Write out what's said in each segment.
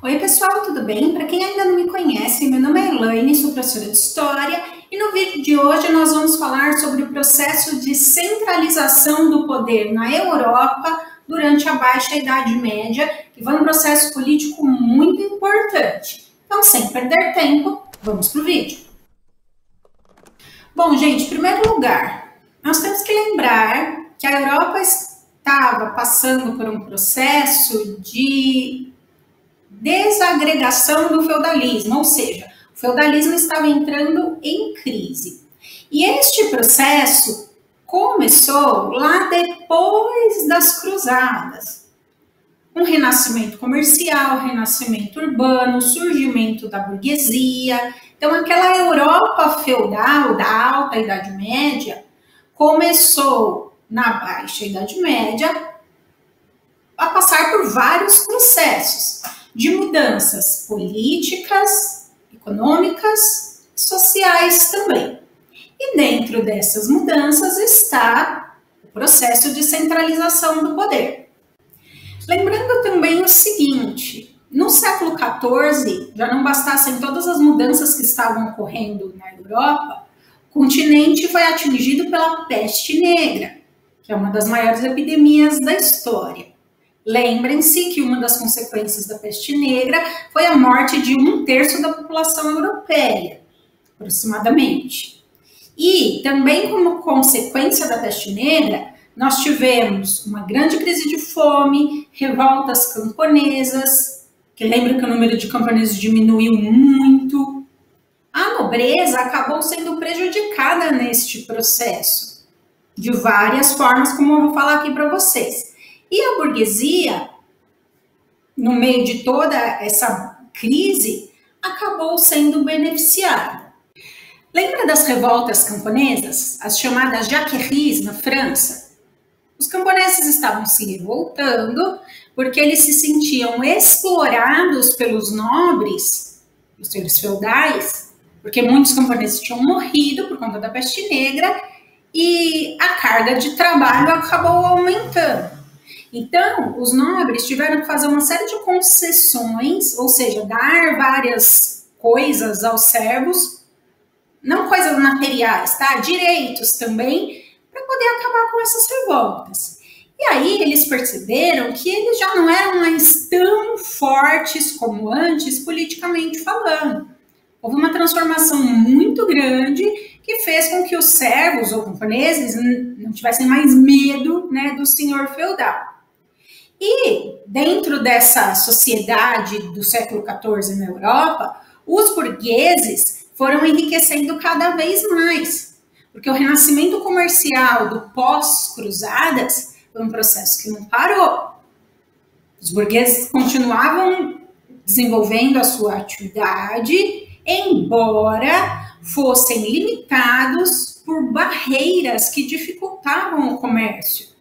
Oi pessoal, tudo bem? Para quem ainda não me conhece, meu nome é Elaine, sou professora de História e no vídeo de hoje nós vamos falar sobre o processo de centralização do poder na Europa durante a Baixa Idade Média, que foi um processo político muito importante. Então, sem perder tempo, vamos para o vídeo. Bom, gente, em primeiro lugar, nós temos que lembrar que a Europa estava passando por um processo de desagregação do feudalismo, ou seja, o feudalismo estava entrando em crise. E este processo começou lá depois das cruzadas. Um renascimento comercial, renascimento urbano, surgimento da burguesia. Então, aquela Europa feudal da Alta Idade Média começou na Baixa Idade Média a passar por vários processos de mudanças políticas, econômicas, sociais também. E dentro dessas mudanças está o processo de centralização do poder. Lembrando também o seguinte, no século XIV, já não bastassem todas as mudanças que estavam ocorrendo na Europa, o continente foi atingido pela peste negra, que é uma das maiores epidemias da história. Lembrem-se que uma das consequências da peste negra foi a morte de 1/3 da população europeia, aproximadamente. E também como consequência da peste negra, nós tivemos uma grande crise de fome, revoltas camponesas, que lembra que o número de camponeses diminuiu muito. A nobreza acabou sendo prejudicada neste processo, de várias formas, como eu vou falar aqui para vocês. E a burguesia, no meio de toda essa crise, acabou sendo beneficiada. Lembra das revoltas camponesas, as chamadas jacqueries na França? Os camponeses estavam se revoltando porque eles se sentiam explorados pelos nobres, os senhores feudais, porque muitos camponeses tinham morrido por conta da peste negra e a carga de trabalho acabou aumentando. Então, os nobres tiveram que fazer uma série de concessões, ou seja, dar várias coisas aos servos, não coisas materiais, tá? Direitos também, para poder acabar com essas revoltas. E aí eles perceberam que eles já não eram mais tão fortes como antes, politicamente falando. Houve uma transformação muito grande que fez com que os servos ou camponeses não tivessem mais medo, né, do senhor feudal. E dentro dessa sociedade do século XIV na Europa, os burgueses foram enriquecendo cada vez mais, porque o renascimento comercial do pós-cruzadas foi um processo que não parou. Os burgueses continuavam desenvolvendo a sua atividade, embora fossem limitados por barreiras que dificultavam o comércio.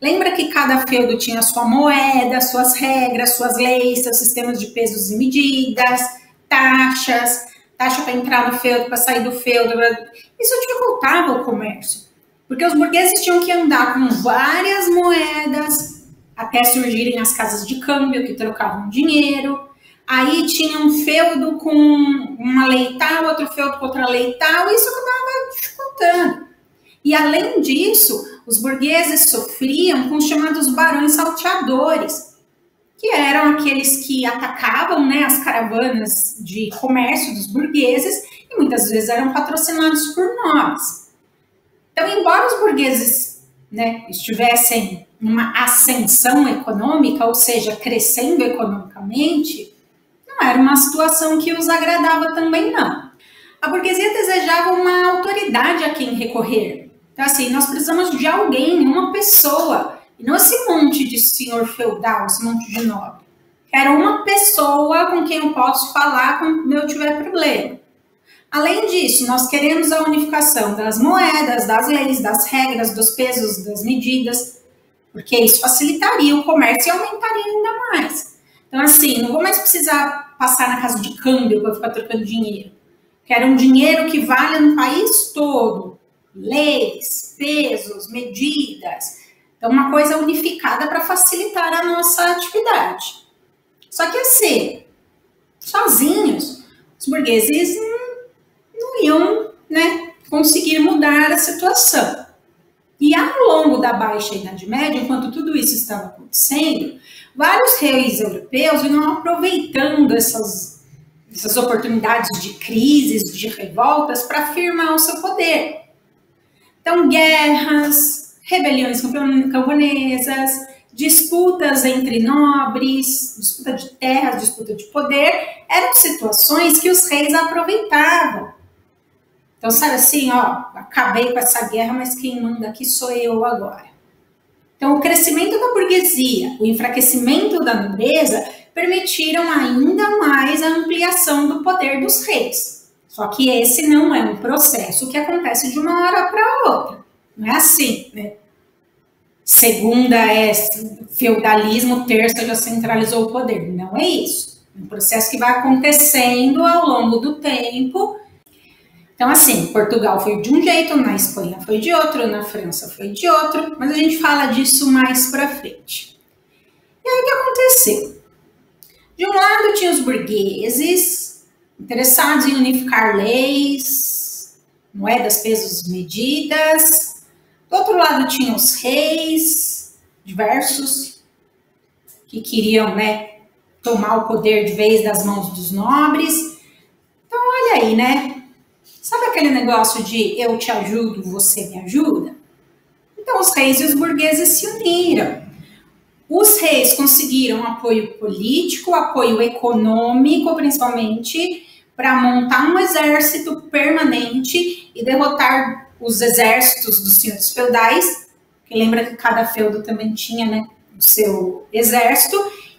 Lembra que cada feudo tinha sua moeda, suas regras, suas leis, seus sistemas de pesos e medidas, taxa para entrar no feudo, para sair do feudo. Isso dificultava o comércio, porque os burgueses tinham que andar com várias moedas até surgirem as casas de câmbio que trocavam dinheiro. Aí tinha um feudo com uma lei tal, outro feudo com outra lei tal, e isso acabava dificultando. E além disso, os burgueses sofriam com os chamados barões salteadores, que eram aqueles que atacavam, né, as caravanas de comércio dos burgueses e muitas vezes eram patrocinados por nós. Então, embora os burgueses, né, estivessem numa ascensão econômica, ou seja, crescendo economicamente, não era uma situação que os agradava também, não. A burguesia desejava uma autoridade a quem recorrer. Então, assim, nós precisamos de alguém, uma pessoa, e não esse monte de senhor feudal, esse monte de nobre. Quero uma pessoa com quem eu posso falar quando eu tiver problema. Além disso, nós queremos a unificação das moedas, das leis, das regras, dos pesos, das medidas, porque isso facilitaria o comércio e aumentaria ainda mais. Então, assim, não vou mais precisar passar na casa de câmbio para ficar trocando dinheiro. Quero um dinheiro que valha no país todo. Leis, pesos, medidas. Então, uma coisa unificada para facilitar a nossa atividade. Só que assim, Sozinhos, os burgueses não iam, né, conseguir mudar a situação. E ao longo da Baixa Idade Média, enquanto tudo isso estava acontecendo, vários reis europeus iam aproveitando essas oportunidades de crises, de revoltas, para afirmar o seu poder. Então, guerras, rebeliões camponesas, disputas entre nobres, disputa de terras, disputa de poder, eram situações que os reis aproveitavam. Então, sabe assim, ó, acabei com essa guerra, mas quem manda aqui sou eu agora. Então, o crescimento da burguesia, o enfraquecimento da nobreza, permitiram ainda mais a ampliação do poder dos reis. Só que esse não é um processo que acontece de uma hora para outra. Não é assim, né? Segunda é feudalismo, terça já centralizou o poder. Não é isso. É um processo que vai acontecendo ao longo do tempo. Então, assim, Portugal foi de um jeito, na Espanha foi de outro, na França foi de outro, mas a gente fala disso mais pra frente. E aí o que aconteceu? De um lado tinha os burgueses, interessados em unificar leis, moedas, pesos, medidas. Do outro lado tinha os reis, diversos, que queriam, né, tomar o poder de vez das mãos dos nobres. Então, olha aí, né? Sabe aquele negócio de eu te ajudo, você me ajuda? Então, os reis e os burgueses se uniram. Os reis conseguiram apoio político, apoio econômico, principalmente, para montar um exército permanente e derrotar os exércitos dos senhores feudais, que lembra que cada feudo também tinha, né, o seu exército,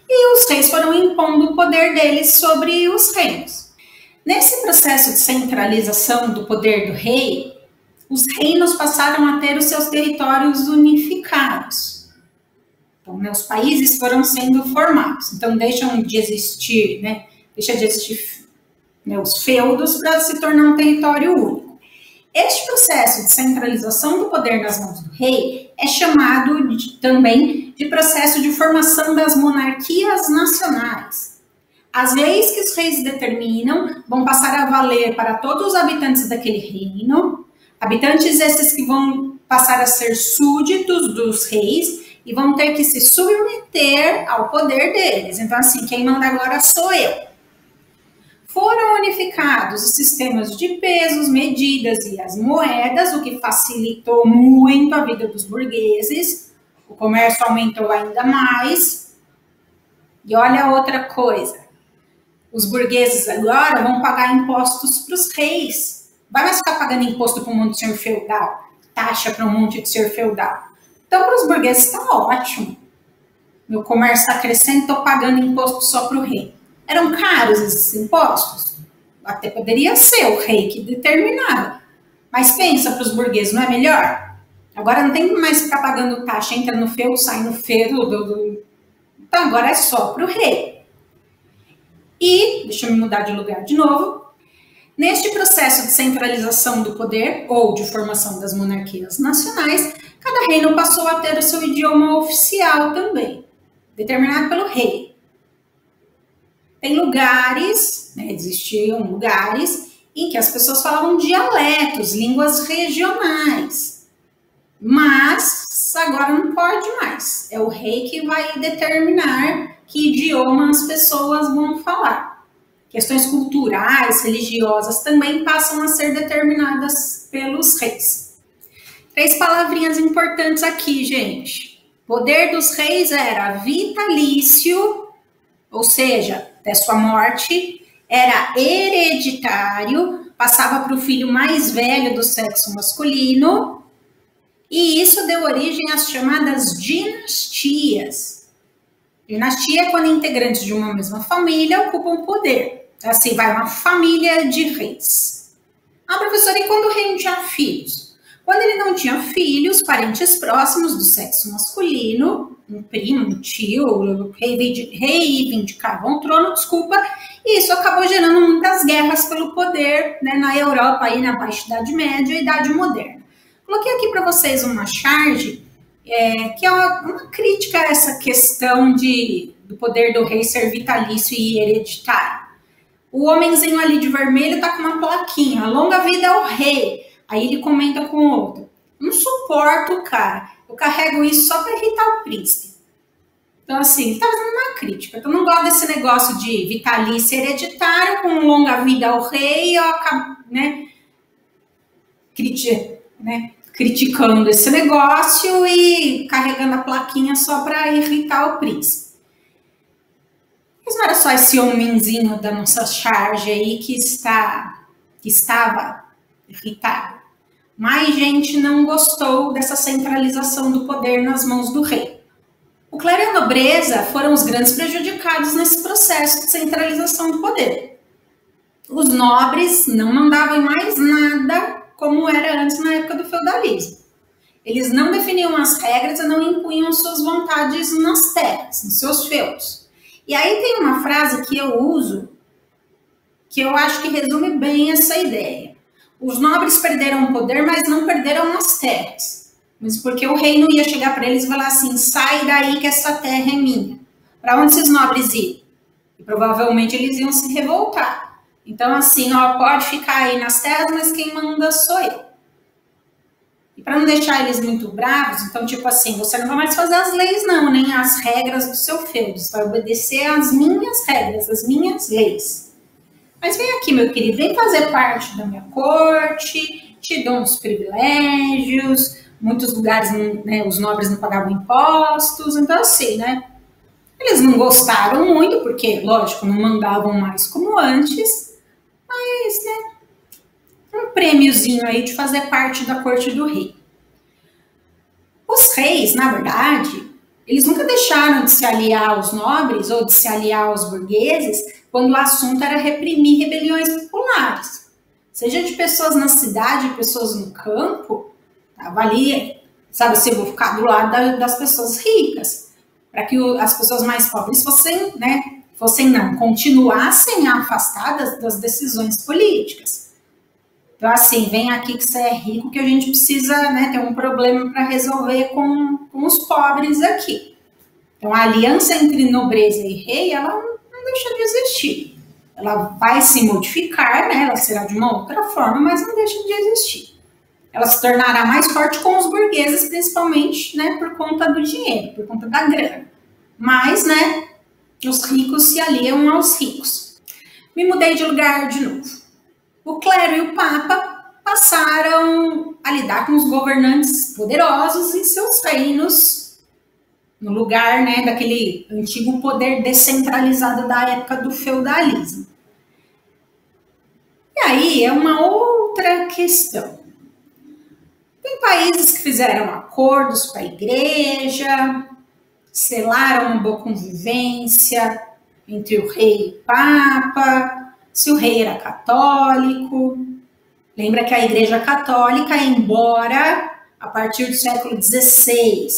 e os reis foram impondo o poder deles sobre os reinos. Nesse processo de centralização do poder do rei, os reinos passaram a ter os seus territórios unificados. Então, né, os países foram sendo formados. Então, deixam de existir, né, os feudos para se tornar um território único. Este processo de centralização do poder nas mãos do rei é chamado também de processo de formação das monarquias nacionais. As leis que os reis determinam vão passar a valer para todos os habitantes daquele reino, habitantes esses que vão passar a ser súditos dos reis e vão ter que se submeter ao poder deles. Então, assim, quem manda agora sou eu. Foram unificados os sistemas de pesos, medidas e as moedas, o que facilitou muito a vida dos burgueses. O comércio aumentou ainda mais. E olha outra coisa. Os burgueses agora vão pagar impostos para os reis. Vai mais ficar pagando imposto para um monte de senhor feudal, taxa para um monte de senhor feudal. Então, para os burgueses está ótimo. Meu comércio está crescendo, estou pagando imposto só para o rei. Eram caros esses impostos? Até poderia ser o rei que determinava. Mas pensa para os burgueses, não é melhor? Agora não tem mais ficar pagando taxa, entra no feudo, sai no feudo. Então, agora é só para o rei. E, deixa eu me mudar de lugar de novo, neste processo de centralização do poder, ou de formação das monarquias nacionais, cada reino passou a ter o seu idioma oficial também, determinado pelo rei. Tem lugares, né, existiam lugares, em que as pessoas falavam dialetos, línguas regionais. Mas agora não pode mais. É o rei que vai determinar que idioma as pessoas vão falar. Questões culturais, religiosas também passam a ser determinadas pelos reis. 3 palavrinhas importantes aqui, gente. O poder dos reis era vitalício, ou seja, até sua morte, era hereditário, passava para o filho mais velho do sexo masculino, e isso deu origem às chamadas dinastias. Dinastia é quando integrantes de uma mesma família ocupam poder. Assim, vai uma família de reis. Ah, professora, e quando o rei não tinha filhos? Quando ele não tinha filhos, parentes próximos do sexo masculino, um primo, um tio, o reivindicavam o trono, e isso acabou gerando muitas guerras pelo poder, né, na Europa, aí na Baixa Idade Média e Idade Moderna. Coloquei aqui para vocês uma charge que é uma crítica a essa questão do poder do rei ser vitalício e hereditário. O homenzinho ali de vermelho tá com uma plaquinha, longa vida ao rei. Aí ele comenta com o outro, não suporto o cara, eu carrego isso só para irritar o príncipe. Então, assim, ele tá fazendo uma crítica. Então, eu não gosto desse negócio de vitalício hereditário com longa vida ao rei, eu acabo, criticando esse negócio e carregando a plaquinha só para irritar o príncipe. Mas não era só esse homenzinho da nossa charge aí que estava irritado. Mais gente não gostou dessa centralização do poder nas mãos do rei. O clero e a nobreza foram os grandes prejudicados nesse processo de centralização do poder. Os nobres não mandavam em mais nada como era antes na época do feudalismo. Eles não definiam as regras e não impunham suas vontades nas terras, nos seus feudos. E aí tem uma frase que eu uso, que eu acho que resume bem essa ideia. Os nobres perderam o poder, mas não perderam as terras. Mas porque o rei não ia chegar para eles e falar assim, sai daí que essa terra é minha. Para onde esses nobres iam? E provavelmente eles iam se revoltar. Então assim, ó, pode ficar aí nas terras, mas quem manda sou eu. E para não deixar eles muito bravos, então tipo assim, você não vai mais fazer as leis não, nem as regras do seu feudo. Você vai obedecer às minhas regras, às minhas leis. Mas vem aqui, meu querido, vem fazer parte da minha corte, te dou uns privilégios. Muitos lugares, os nobres não pagavam impostos, então assim, eles não gostaram muito, porque, lógico, não mandavam mais como antes, mas, um prêmiozinho aí de fazer parte da corte do rei. Os reis, na verdade, eles nunca deixaram de se aliar aos nobres ou de se aliar aos burgueses quando o assunto era reprimir rebeliões populares. Seja de pessoas na cidade, pessoas no campo, tava ali, sabe assim, vou ficar do lado das pessoas ricas, para que as pessoas mais pobres continuassem afastadas das decisões políticas. Então, assim, vem aqui que você é rico, que a gente precisa, ter um problema para resolver com os pobres aqui. Então, a aliança entre nobreza e rei, ela não deixa de existir. Ela vai se modificar, ela será de uma outra forma, mas não deixa de existir. Ela se tornará mais forte com os burgueses, principalmente, por conta do dinheiro, por conta da grana. Mas, os ricos se aliam aos ricos. Me mudei de lugar de novo. O clero e o papa passaram a lidar com os governantes poderosos em seus reinos, no lugar, daquele antigo poder descentralizado da época do feudalismo. E aí é uma outra questão. Tem países que fizeram acordos com a igreja, selaram uma boa convivência entre o rei e o papa, se o rei era católico. Lembra que a igreja católica, embora a partir do século XVI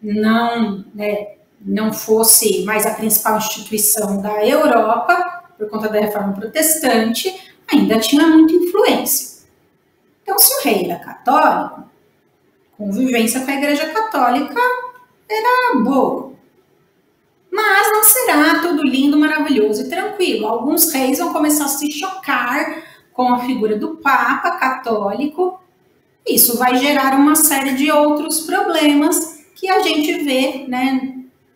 não fosse mais a principal instituição da Europa, por conta da reforma protestante, ainda tinha muita influência. Então, se o rei era católico, convivência com a igreja católica era boa. Mas não será tudo lindo, maravilhoso e tranquilo. Alguns reis vão começar a se chocar com a figura do Papa católico. Isso vai gerar uma série de outros problemas que a gente vê,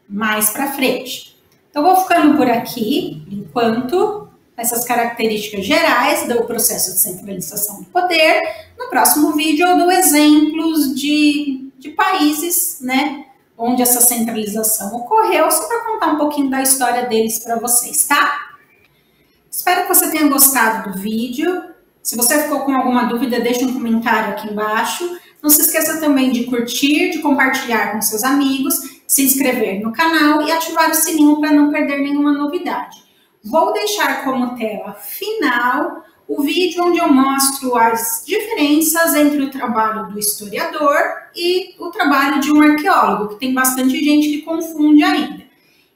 mais para frente. Então, vou ficando por aqui, enquanto essas características gerais do processo de centralização do poder. No próximo vídeo eu dou exemplos de países, onde essa centralização ocorreu, só para contar um pouquinho da história deles para vocês, tá? Espero que você tenha gostado do vídeo. Se você ficou com alguma dúvida, deixa um comentário aqui embaixo. Não se esqueça também de curtir, de compartilhar com seus amigos, se inscrever no canal e ativar o sininho para não perder nenhuma novidade. Vou deixar como tela final o vídeo onde eu mostro as diferenças entre o trabalho do historiador e o trabalho de um arqueólogo, que tem bastante gente que confunde ainda.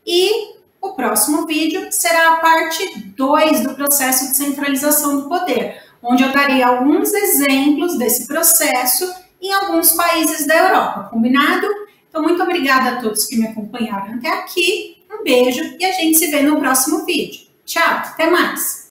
E o próximo vídeo será a parte 2 do processo de centralização do poder, onde eu darei alguns exemplos desse processo em alguns países da Europa, combinado? Então, muito obrigada a todos que me acompanharam até aqui. Um beijo e a gente se vê no próximo vídeo. Tchau, até mais!